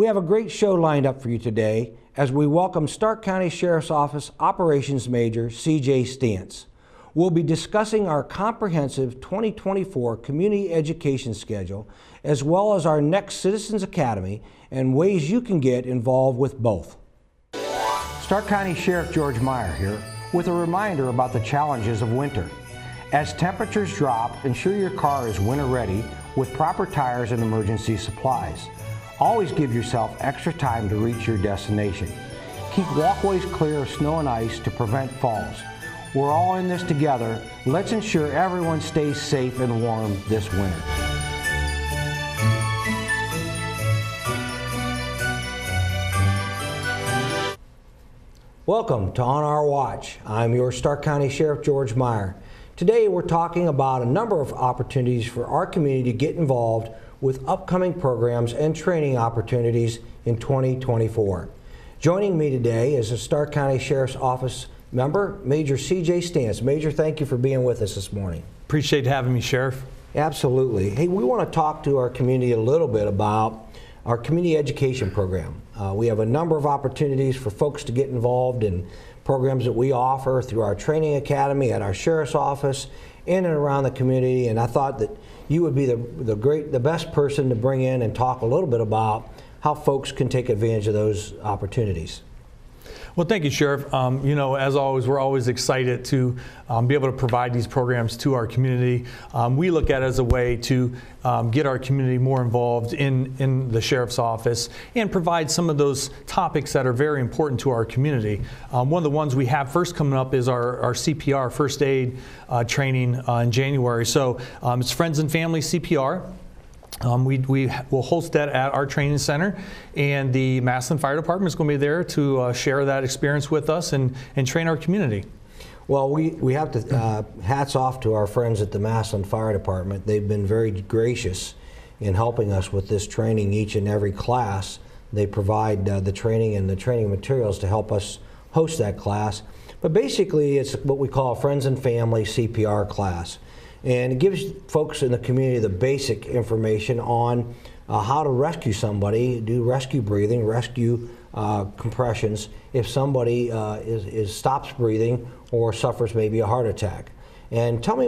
We have a great show lined up for you today as we welcome Stark County Sheriff's Office Operations Major C.J. Stantz. We'll be discussing our comprehensive 2024 community education schedule, as well as our next Citizens Academy and ways you can get involved with both. Stark County Sheriff George Meyer here with a reminder about the challenges of winter. As temperatures drop, ensure your car is winter ready with proper tires and emergency supplies. Always give yourself extra time to reach your destination. Keep walkways clear of snow and ice to prevent falls. We're all in this together. Let's ensure everyone stays safe and warm this winter. Welcome to On Our Watch. I'm your Stark County Sheriff George Meyer. Today we're talking about a number of opportunities for our community to get involved with upcoming programs and training opportunities in 2024. Joining me today is a Stark County Sheriff's Office member, Major C.J. Stantz. Major, thank you for being with us this morning. Appreciate having me, Sheriff. Absolutely. Hey, we want to talk to our community a little bit about our community education program. We have a number of opportunities for folks to get involved in programs that we offer through our training academy at our Sheriff's Office in and around the community, and I thought that you would be the best person to bring in and talk a little bit about how folks can take advantage of those opportunities. Well, thank you, Sheriff. You know, as always, we're always excited to be able to provide these programs to our community. We look at it as a way to get our community more involved in the Sheriff's Office and provide some of those topics that are very important to our community. One of the ones we have first coming up is our CPR, first aid training in January. So it's Friends and Family CPR. We will host that at our training center, and the Massillon Fire Department is going to be there to share that experience with us and train our community. Well, we have to hats off to our friends at the Massillon Fire Department. They've been very gracious in helping us with this training each and every class. They provide the training and the training materials to help us host that class. But basically, it's what we call a Friends and Family CPR class. And it gives folks in the community the basic information on how to rescue somebody, do rescue breathing, rescue compressions if somebody stops breathing or suffers maybe a heart attack. And tell me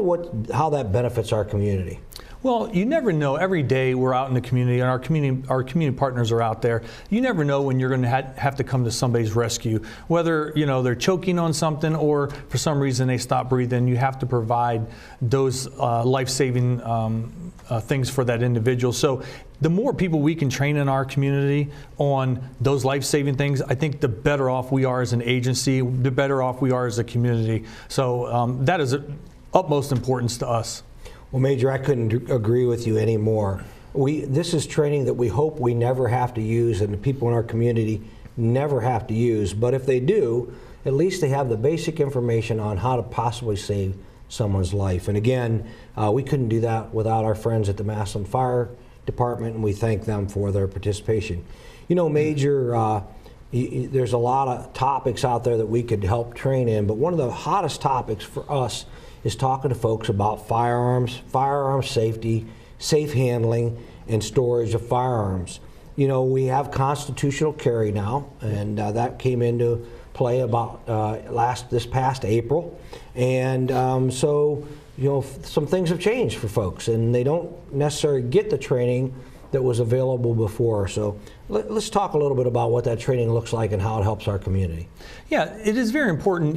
how that benefits our community. Well, you never know. Every day we're out in the community, and our community partners are out there. You never know when you're going to have to come to somebody's rescue. Whether they're choking on something or for some reason they stop breathing, you have to provide those life-saving things for that individual. So the more people we can train in our community on those life-saving things, I think the better off we are as an agency, the better off we are as a community. So that is of utmost importance to us. Well, Major, I couldn't agree with you anymore. This is training that we hope we never have to use and the people in our community never have to use. But if they do, at least they have the basic information on how to possibly save someone's life. And again, we couldn't do that without our friends at the Massillon Fire Department, and we thank them for their participation. You know, Major, there's a lot of topics out there that we could help train in, but one of the hottest topics for us is talking to folks about firearms, firearm safety, safe handling, and storage of firearms. You know, we have constitutional carry now, and that came into play about this past April. And so, some things have changed for folks, and they don't necessarily get the training that was available before. So let's talk a little bit about what that training looks like and how it helps our community. Yeah, it is very important.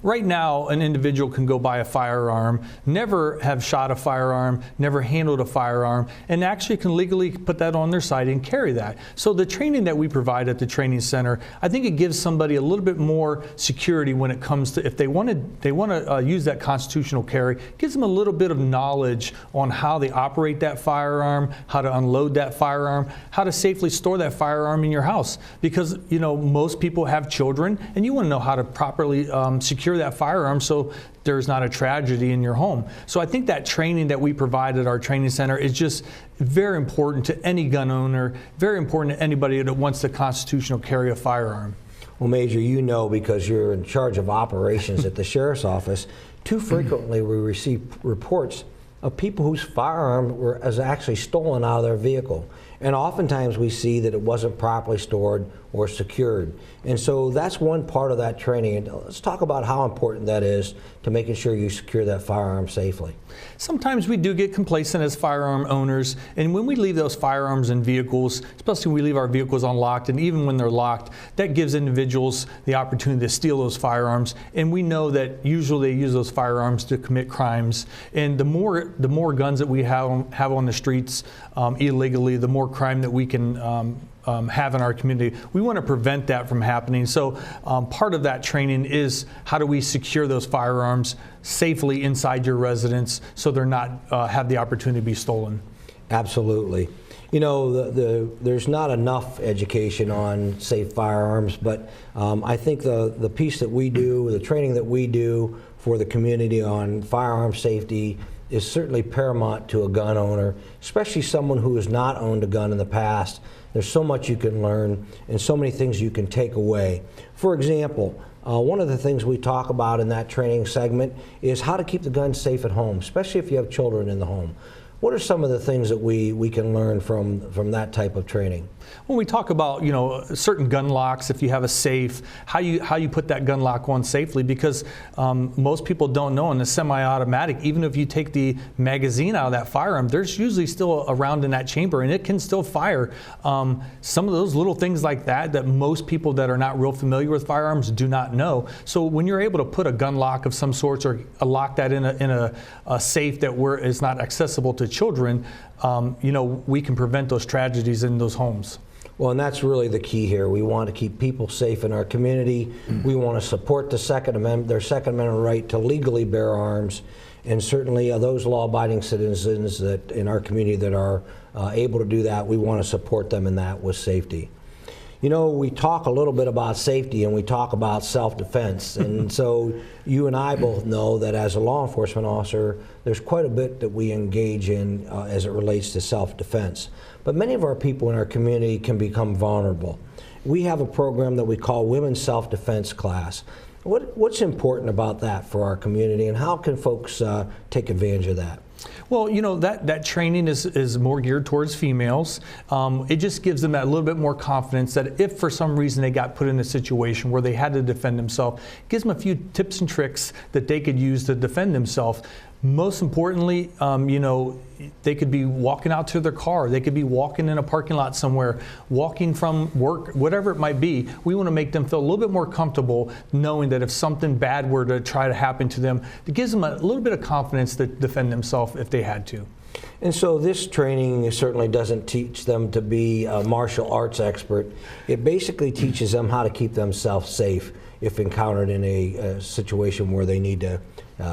Right now an individual can go buy a firearm, never have shot a firearm, never handled a firearm, and actually can legally put that on their side and carry that. So the training that we provide at the training center, I think it gives somebody a little bit more security when it comes to, if they want to use that constitutional carry, gives them a little bit of knowledge on how they operate that firearm, how to unload that firearm, how to safely store that firearm in your house. Because most people have children, and you want to know how to properly secure that firearm so there's not a tragedy in your home. So I think that training that we provide at our training center is just very important to any gun owner, very important to anybody that wants to constitutional carry a firearm. Well, Major, because you're in charge of operations at the Sheriff's Office, too frequently we receive reports of people whose firearm was actually stolen out of their vehicle. And oftentimes we see that it wasn't properly stored or secured. And so that's one part of that training. And let's talk about how important that is to making sure you secure that firearm safely. Sometimes we do get complacent as firearm owners, and when we leave those firearms in vehicles, especially when we leave our vehicles unlocked, and even when they're locked, that gives individuals the opportunity to steal those firearms. And we know that usually they use those firearms to commit crimes. And the more guns that we have on the streets illegally, the more crime that we can have in our community. We want to prevent that from happening. So part of that training is how do we secure those firearms safely inside your residence so they're not have the opportunity to be stolen. Absolutely. You know, there's not enough education on safe firearms, but I think the piece that we do, the training that we do for the community on firearm safety is certainly paramount to a gun owner, especially someone who has not owned a gun in the past. There's so much you can learn and so many things you can take away. For example, one of the things we talk about in that training segment is how to keep the gun safe at home, especially if you have children in the home. What are some of the things that we can learn from that type of training? When we talk about, you know, certain gun locks, if you have a safe, how you put that gun lock on safely, because most people don't know in a semi-automatic, even if you take the magazine out of that firearm, there's usually still a round in that chamber and it can still fire. Some of those little things like that most people that are not real familiar with firearms do not know. So when you're able to put a gun lock of some sorts or lock that in a safe that is not accessible to children, you know, we can prevent those tragedies in those homes. Well, and that's really the key here. We want to keep people safe in our community. We want to support the Second Amendment, their Second Amendment right to legally bear arms, and certainly those law-abiding citizens that in our community that are able to do that, we want to support them in that with safety. You know, we talk a little bit about safety and we talk about self-defense, and so you and I both know that as a law enforcement officer, there's quite a bit that we engage in as it relates to self-defense. But many of our people in our community can become vulnerable. We have a program that we call Women's Self-Defense Class. What's important about that for our community, and how can folks take advantage of that? Well, you know, that training is more geared towards females. It just gives them that little bit more confidence that if for some reason they got put in a situation where they had to defend themselves, it gives them a few tips and tricks that they could use to defend themselves. Most importantly, you know, they could be walking out to their car, they could be walking in a parking lot somewhere, walking from work, whatever it might be. We want to make them feel a little bit more comfortable knowing that if something bad were to try to happen to them, it gives them a little bit of confidence to defend themselves if they had to. And so this training certainly doesn't teach them to be a martial arts expert. It basically teaches them how to keep themselves safe if encountered in a situation where they need to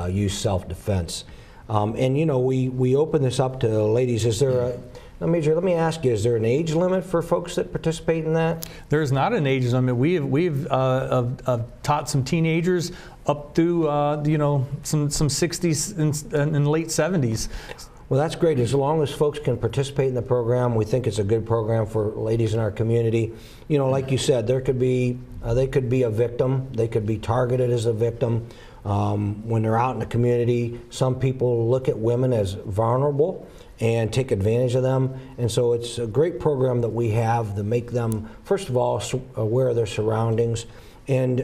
use self-defense. And you know, we open this up to ladies. Is there Major, let me ask you, is there an age limit for folks that participate in that? There is not an age limit. We've taught some teenagers up through you know, some 60s and late 70s. Well, that's great. As long as folks can participate in the program, we think it's a good program for ladies in our community. You know, like you said, they could be a victim. They could be targeted as a victim. When they're out in the community, some people look at women as vulnerable and take advantage of them. And so it's a great program that we have to make them, first of all, aware of their surroundings and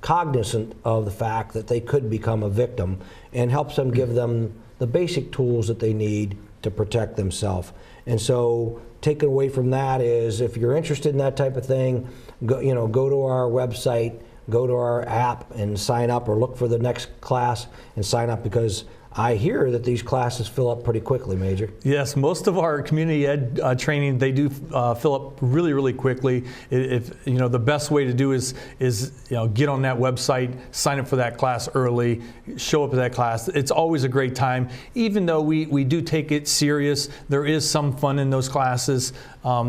cognizant of the fact that they could become a victim, and helps them, give them the basic tools that they need to protect themselves. And so taken away from that is, if you're interested in that type of thing, go to our website, go to our app and sign up, or look for the next class and sign up, because I hear that these classes fill up pretty quickly, Major. Yes, most of our community ed training, they do fill up really, really quickly. If you know, the best way to do is you know, get on that website, sign up for that class early, show up at that class. It's always a great time. Even though we do take it serious, there is some fun in those classes,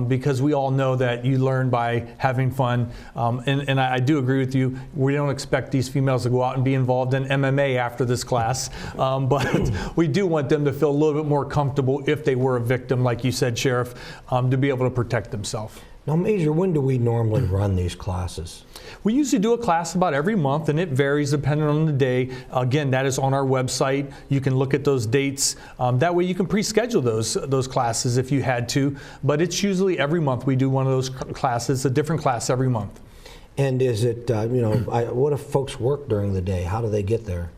because we all know that you learn by having fun. And I do agree with you. We don't expect these females to go out and be involved in MMA after this class. But we do want them to feel a little bit more comfortable if they were a victim, like you said, Sheriff, to be able to protect themselves. Now, Major, when do we normally run these classes? We usually do a class about every month, and it varies depending on the day. Again, that is on our website. You can look at those dates. That way you can pre-schedule those classes if you had to. But it's usually every month we do one of those classes, a different class every month. And is it, what if folks work during the day? How do they get there?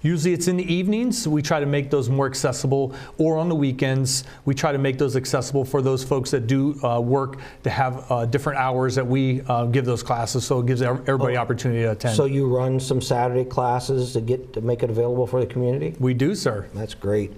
Usually it's in the evenings. We try to make those more accessible, or on the weekends. We try to make those accessible for those folks that do work to have different hours that we give those classes, so it gives everybody opportunity to attend. So you run some Saturday classes to make it available for the community? We do, sir. That's great.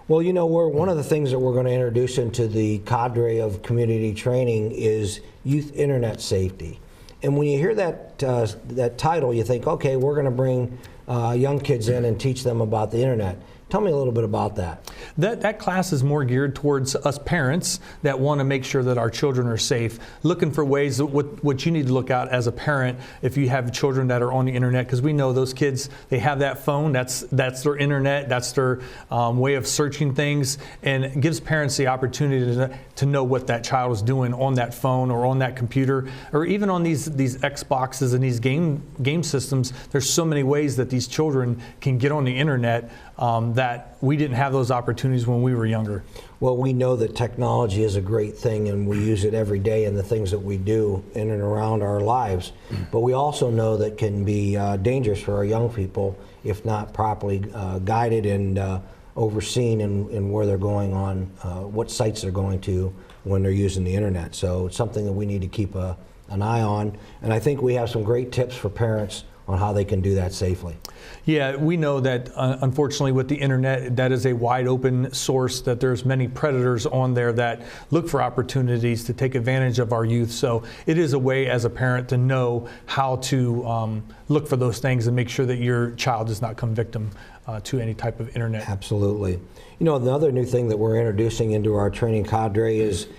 Well, one of the things that we're going to introduce into the cadre of community training is youth internet safety. And when you hear that title, you think, okay, we're going to bring young kids in and teach them about the internet. Tell me a little bit about that. That class is more geared towards us parents that want to make sure that our children are safe, looking for ways that what you need to look at as a parent if you have children that are on the internet, because we know those kids, they have that phone, that's their internet, that's their way of searching things, and it gives parents the opportunity to know what that child is doing on that phone or on that computer, or even on these Xboxes and these game systems. There's so many ways that these children can get on the internet that we didn't have those opportunities when we were younger. Well, we know that technology is a great thing, and we use it every day in the things that we do in and around our lives. But we also know that it can be dangerous for our young people if not properly guided and overseen in where they're going on, what sites they're going to when they're using the internet. So it's something that we need to keep an eye on. And I think we have some great tips for parents on how they can do that safely. Yeah, we know that unfortunately with the internet, that is a wide open source, that there's many predators on there that look for opportunities to take advantage of our youth. So it is a way as a parent to know how to look for those things and make sure that your child does not come victim to any type of internet. Absolutely. The other new thing that we're introducing into our training cadre is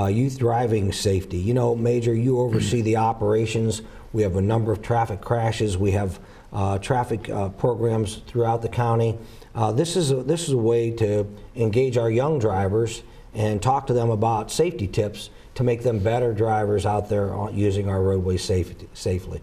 youth driving safety. Major, you oversee the operations. We have a number of traffic crashes. We have traffic programs throughout the county. This is a way to engage our young drivers and talk to them about safety tips to make them better drivers out there using our roadways safely.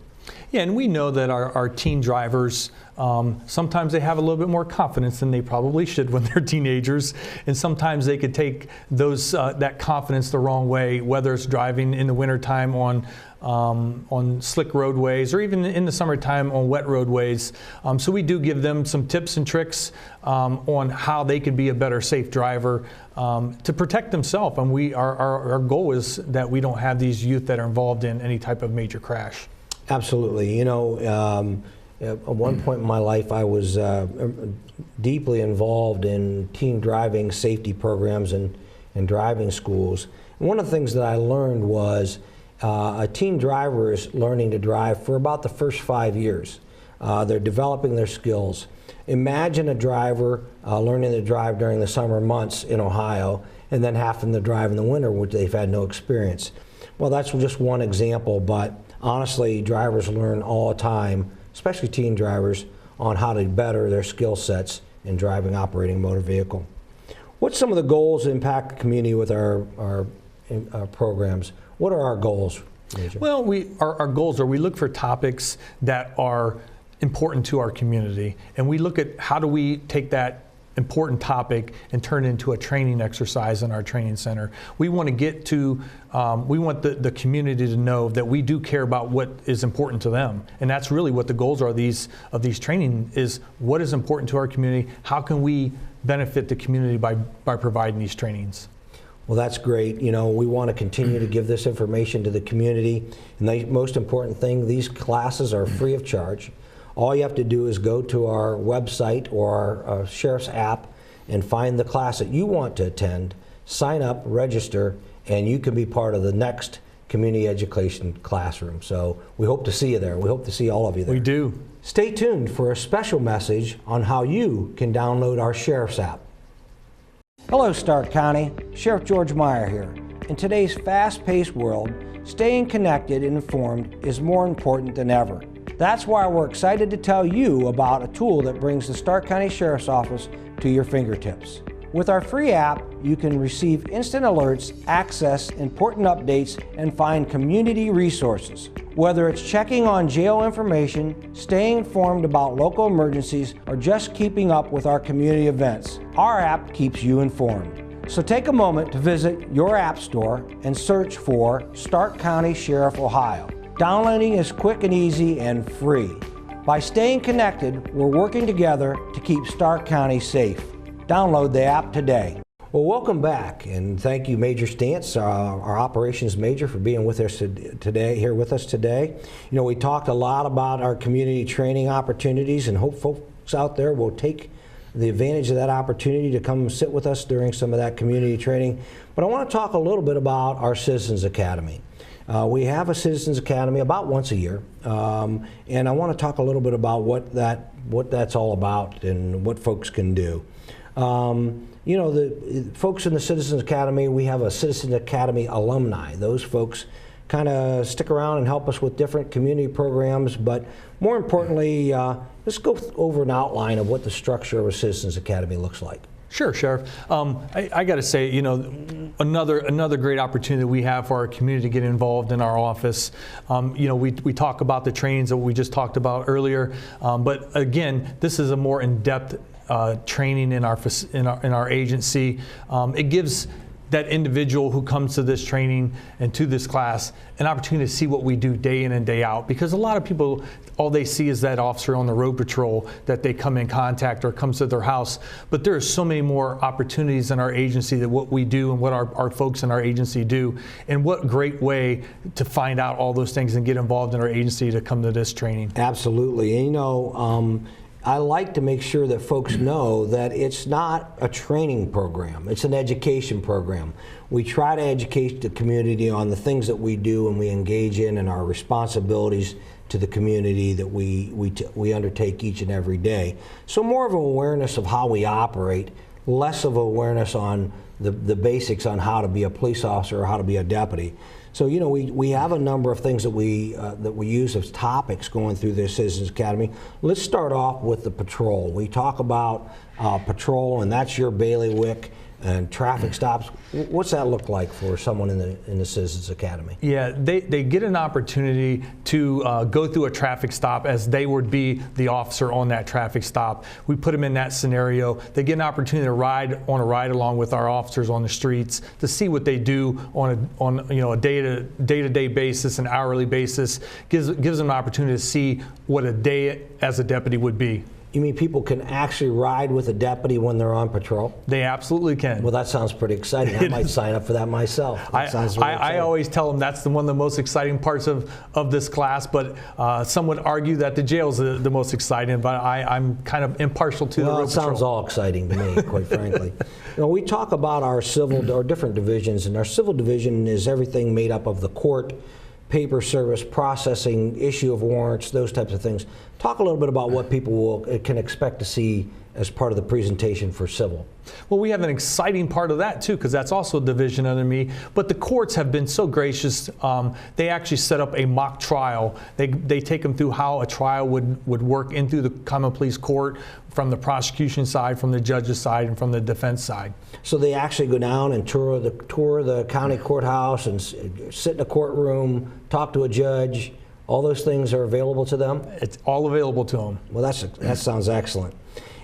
Yeah, and we know that our teen drivers, sometimes they have a little bit more confidence than they probably should when they're teenagers, and sometimes they could take that confidence the wrong way, whether it's driving in the wintertime on slick roadways, or even in the summertime on wet roadways. So we do give them some tips and tricks on how they could be a better safe driver to protect themselves. And our goal is that we don't have these youth that are involved in any type of major crash. Absolutely. At one point in my life, I was deeply involved in teen driving safety programs and driving schools. And one of the things that I learned was a teen driver is learning to drive for about the first 5 years. They're developing their skills. Imagine a driver learning to drive during the summer months in Ohio and then having to drive in the winter, which they've had no experience. Well, that's just one example, but honestly, drivers learn all the time, especially teen drivers, on how to better their skill sets in driving, operating a motor vehicle. What's some of the goals that impact the community with our programs? What are our goals, Major? Well, our goals are we look for topics that are important to our community, and we look at how do we take that important topic and turn it into a training exercise in our training center. We want to get to, we want the community to know that we do care about what is important to them. And that's really what the goals are of these training is what is important to our community, how can we benefit the community by providing these trainings. Well, that's great. We want to continue to give this information to the community. And the most important thing, these classes are free of charge. All you have to do is go to our website or our Sheriff's app and find the class that you want to attend, sign up, register, and you can be part of the next community education classroom. So we hope to see you there. We hope to see all of you there. We do. Stay tuned for a special message on how you can download our Sheriff's app. Hello, Stark County. Sheriff George Meyer here. In today's fast-paced world, staying connected and informed is more important than ever. That's why we're excited to tell you about a tool that brings the Stark County Sheriff's Office to your fingertips. With our free app, you can receive instant alerts, access important updates, and find community resources. Whether it's checking on jail information, staying informed about local emergencies, or just keeping up with our community events, our app keeps you informed. So take a moment to visit your app store and search for Stark County Sheriff Ohio. Downloading is quick and easy and free. By staying connected, we're working together to keep Stark County safe. Download the app today. Well, welcome back, and thank you, Major Stantz, our operations major, for being with us today. You know, we talked a lot about our community training opportunities, and hope folks out there will take the advantage of that opportunity to come sit with us during some of that community training. But I want to talk a little bit about our Citizens Academy. We have a Citizens Academy about once a year, and I want to talk a little bit about what that's all about and what folks can do. You know, the folks in the Citizens Academy, we have a Citizens Academy alumni. Those folks kind of stick around and help us with different community programs, but more importantly, let's go over an outline of what the structure of a Citizens Academy looks like. Sure, Sheriff. I got to say, you know, another great opportunity that we have for our community to get involved in our office. You know, we talk about the trainings that we just talked about earlier, but again, this is a more in-depth training in our agency. It gives that individual who comes to this training and to this class an opportunity to see what we do day in and day out, because a lot of people, all they see is that officer on the road patrol that they come in contact or comes to their house. But there are so many more opportunities in our agency that what we do and what our folks in our agency do, and what great way to find out all those things and get involved in our agency to come to this training. Absolutely. And you know, I like to make sure that folks know that it's not a training program, it's an education program. We try to educate the community on the things that we do and we engage in and our responsibilities to the community that we undertake each and every day. So more of an awareness of how we operate, less of awareness on the basics on how to be a police officer or how to be a deputy. So, you know, we have a number of things that we use as topics going through the Citizens Academy. Let's start off with the patrol. We talk about patrol, and that's your bailiwick, and traffic stops. What's that look like for someone in the Citizens Academy? Yeah, they get an opportunity to go through a traffic stop as they would be the officer on that traffic stop. We put them in that scenario. They get an opportunity to ride along with our officers on the streets to see what they do on a day-to-day basis, an hourly basis. Gives them an opportunity to see what a day as a deputy would be. You mean people can actually ride with a deputy when they're on patrol? They absolutely can. Well, that sounds pretty exciting. I might sign up for that myself. I always tell them that's one of the most exciting parts of this class, but some would argue that the jail's the most exciting, but I'm kind of impartial to the road patrol. It sounds all exciting to me, quite frankly. You know, we talk about our civil or different divisions, and our civil division is everything made up of the court, paper service, processing, issue of warrants, those types of things. Talk a little bit about what people can expect to see as part of the presentation for civil. Well, we have an exciting part of that too, because that's also a division under me. But the courts have been so gracious. They actually set up a mock trial. They take them through how a trial would work in through the common pleas court, from the prosecution side, from the judge's side, and from the defense side. So they actually go down and tour the county courthouse and sit in a courtroom, talk to a judge. All those things are available to them? It's all available to them. Well, that sounds excellent.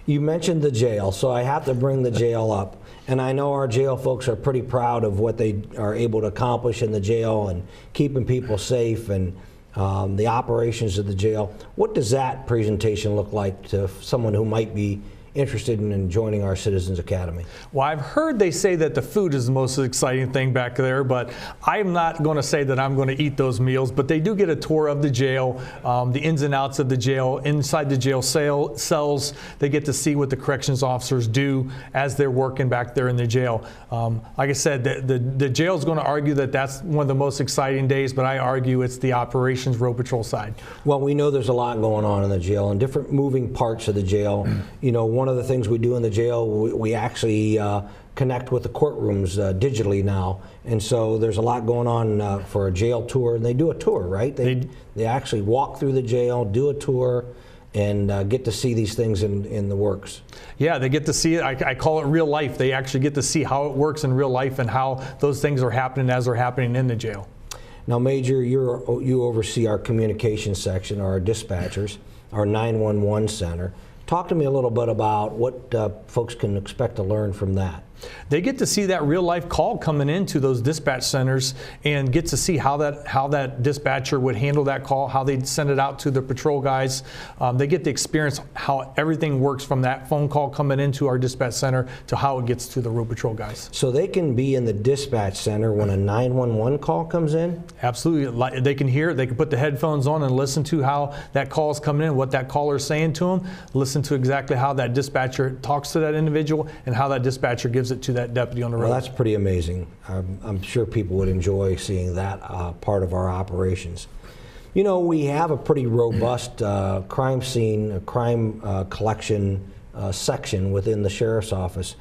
You mentioned the jail, so I have to bring the jail up. And I know our jail folks are pretty proud of what they are able to accomplish in the jail and keeping people safe and the operations of the jail. What does that presentation look like to someone who might be interested in joining our Citizens Academy? Well, I've heard they say that the food is the most exciting thing back there, but I'm not going to say that I'm going to eat those meals, but they do get a tour of the jail, the ins and outs of the jail, inside the jail cells. They get to see what the corrections officers do as they're working back there in the jail. Like I said, the jail is going to argue that that's one of the most exciting days, but I argue it's the operations road patrol side. Well, we know there's a lot going on in the jail and different moving parts of the jail. You know, one of the things we do in the jail, we actually connect with the courtrooms digitally now, and so there's a lot going on for a jail tour, and they do a tour, right? They actually walk through the jail, do a tour, and get to see these things in the works. Yeah, they get to see it. I call it real life. They actually get to see how it works in real life and how those things are happening as they're happening in the jail. Now, Major, you oversee our communication section, our dispatchers, our 911 center. Talk to me a little bit about what folks can expect to learn from that. They get to see that real life call coming into those dispatch centers and get to see how that dispatcher would handle that call, how they'd send it out to the patrol guys. They get to experience how everything works from that phone call coming into our dispatch center to how it gets to the road patrol guys. So they can be in the dispatch center when a 911 call comes in? Absolutely. They can hear it. They can put the headphones on and listen to how that call is coming in, what that caller is saying to them, listen to exactly how that dispatcher talks to that individual and how that dispatcher gives it to that deputy on the road. Well, that's pretty amazing. I'm sure people would enjoy seeing that part of our operations. You know, we have a pretty robust crime scene, crime collection section within the sheriff's office.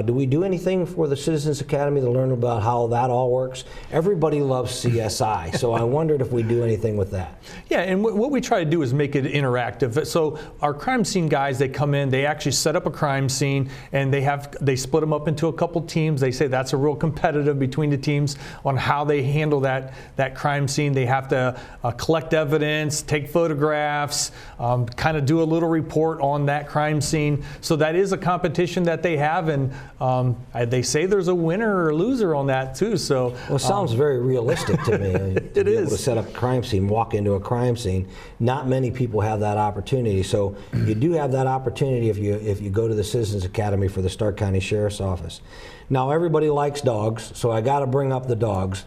Do we do anything for the Citizens Academy to learn about how that all works? Everybody loves CSI, so I wondered if we do anything with that. Yeah, and what we try to do is make it interactive. So our crime scene guys, they come in, they actually set up a crime scene, and they split them up into a couple teams. They say that's a real competitive between the teams on how they handle that crime scene. They have to collect evidence, take photographs, kind of do a little report on that crime scene. So that is a competition that they have, and they say there's a winner or loser on that too. So well, it sounds very realistic to me. It is. Able to set up a crime scene, walk into a crime scene. Not many people have that opportunity. So you do have that opportunity if you go to the Citizens Academy for the Stark County Sheriff's Office. Now everybody likes dogs, so I got to bring up the dogs.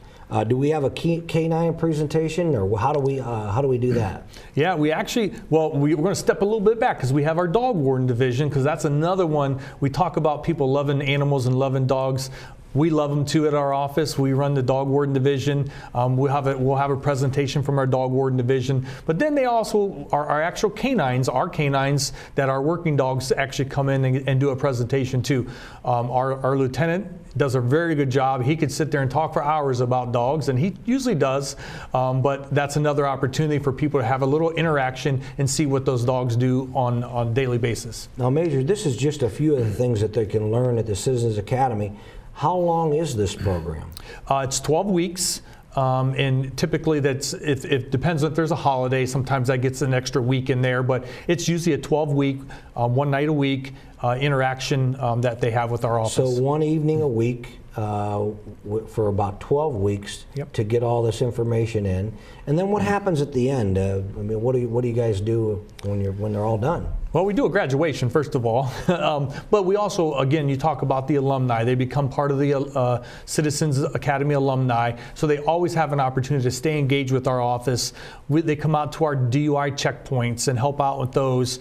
Do we have a canine presentation, or how do we do that? Yeah, we're going to step a little bit back because we have our dog warden division, because that's another one. We talk about people loving animals and loving dogs. We love them too at our office. We run the dog warden division. We'll have a presentation from our dog warden division. But then they also our actual canines, our canines that are working dogs actually come in and do a presentation too. Our lieutenant does a very good job. He could sit there and talk for hours about dogs, and he usually does. But that's another opportunity for people to have a little interaction and see what those dogs do on a daily basis. Now, Major, this is just a few of the things that they can learn at the Citizens Academy. How long is this program? It's 12 weeks. And typically it depends if there's a holiday. Sometimes that gets an extra week in there, but it's usually a 12-week, one night a week interaction that they have with our office. So one evening a week for about 12 weeks. Yep. To get all this information in. And then what happens at the end? I mean, what do you guys do when they're all done? Well, we do a graduation, first of all, but we also, again, you talk about the alumni. They become part of the Citizens Academy alumni, so they always have an opportunity to stay engaged with our office. They come out to our DUI checkpoints and help out with those.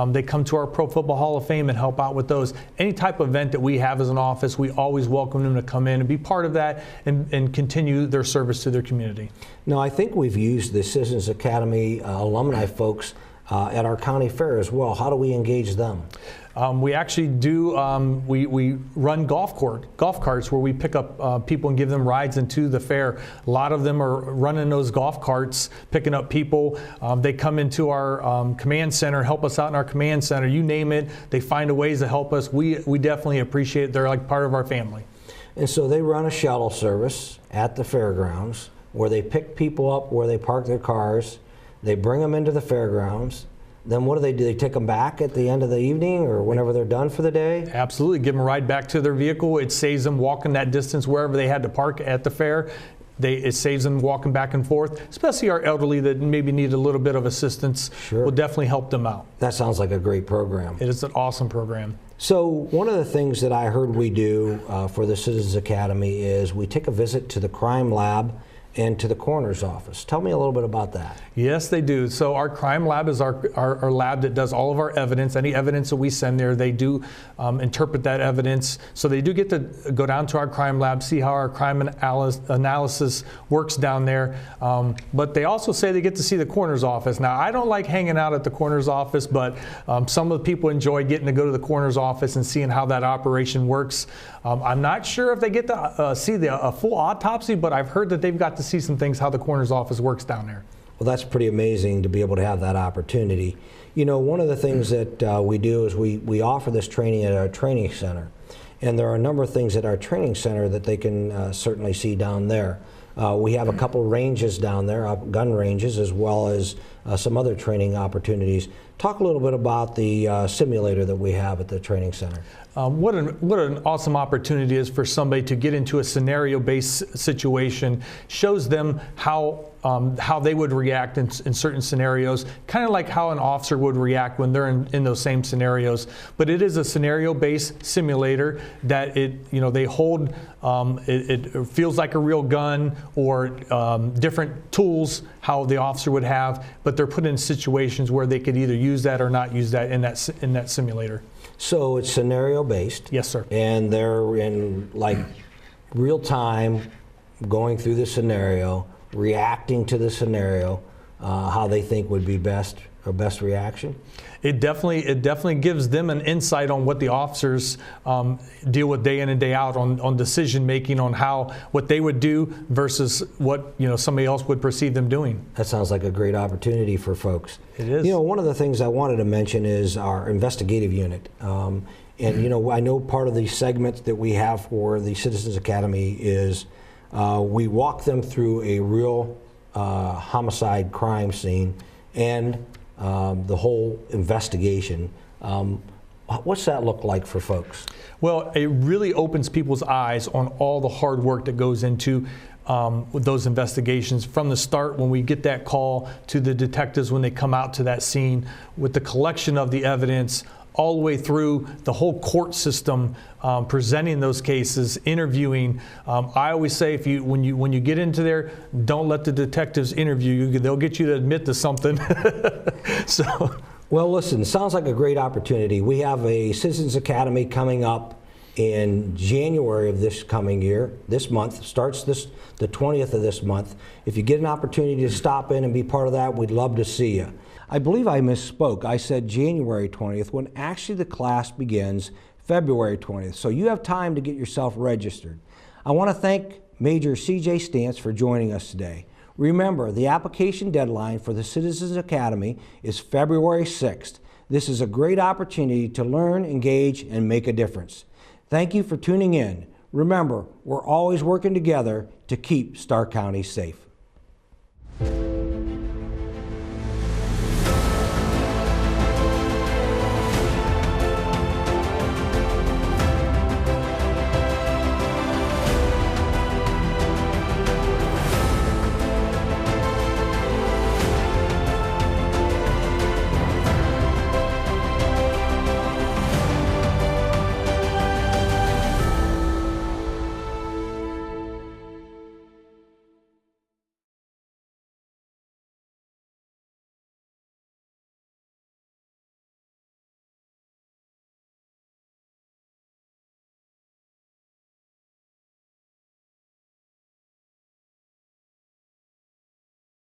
They come to our Pro Football Hall of Fame and help out with those. Any type of event that we have as an office, we always welcome them to come in and be part of that and continue their service to their community. Now, I think we've used the Citizens Academy alumni folks at our county fair as well. How do we engage them? We actually do, we run golf carts where we pick up people and give them rides into the fair. A lot of them are running those golf carts, picking up people. They come into our command center, help us out in our command center. You name it, they find a ways to help us. We definitely appreciate it. They're like part of our family. And so they run a shuttle service at the fairgrounds where they pick people up where they park their cars. They bring them into the fairgrounds. Then what do? They take them back at the end of the evening or whenever they're done for the day? Absolutely. Give them a ride back to their vehicle. It saves them walking that distance wherever they had to park at the fair. It saves them walking back and forth, especially our elderly that maybe need a little bit of assistance. Sure. Will definitely help them out. That sounds like a great program. It is an awesome program. So one of the things that I heard we do for the Citizens Academy is we take a visit to the crime lab and to the coroner's office. Tell me a little bit about that. Yes, they do. So our crime lab is our lab that does all of our evidence. Any evidence that we send there, they do interpret that evidence. So they do get to go down to our crime lab, see how our crime analysis works down there. But they also say they get to see the coroner's office. Now, I don't like hanging out at the coroner's office, but some of the people enjoy getting to go to the coroner's office and seeing how that operation works. I'm not sure if they get to see a full autopsy, but I've heard that they've got to see some things how the coroner's office works down there. Well, that's pretty amazing to be able to have that opportunity. You know, one of the things that we do is we offer this training at our training center. And there are a number of things at our training center that they can certainly see down there. We have a couple ranges down there, gun ranges, as well as some other training opportunities. Talk a little bit about the simulator that we have at the training center. What an awesome opportunity is for somebody to get into a scenario-based situation. Shows them how they would react in certain scenarios, kind of like how an officer would react when they're in those same scenarios. But it is a scenario-based simulator that they hold. It feels like a real gun, or different tools how the officer would have, but they're put in situations where they could either use that or not use that in that simulator. So it's scenario based. Yes, sir. And they're in like real time, going through the scenario, reacting to the scenario, how they think would be best reaction. It definitely gives them an insight on what the officers deal with day in and day out on decision making, on what they would do versus what somebody else would perceive them doing. That sounds like a great opportunity for folks. It is. One of the things I wanted to mention is our investigative unit. And I know part of the segment that we have for the Citizens Academy is we walk them through a real homicide crime scene and the whole investigation. What's that look like for folks? Well, it really opens people's eyes on all the hard work that goes into with those investigations, from the start when we get that call to the detectives when they come out to that scene, with the collection of the evidence, all the way through the whole court system, presenting those cases, interviewing. I always say, when you get into there, don't let the detectives interview you. They'll get you to admit to something. So, well, listen, sounds like a great opportunity. We have a Citizens Academy coming up in January of this coming year. This month starts the 20th of this month. If you get an opportunity to stop in and be part of that, we'd love to see you. I believe I misspoke. I said January 20th, when actually the class begins February 20th. So you have time to get yourself registered. I want to thank Major C.J. Stantz for joining us today. Remember, the application deadline for the Citizens Academy is February 6th. This is a great opportunity to learn, engage, and make a difference. Thank you for tuning in. Remember, we're always working together to keep Stark County safe.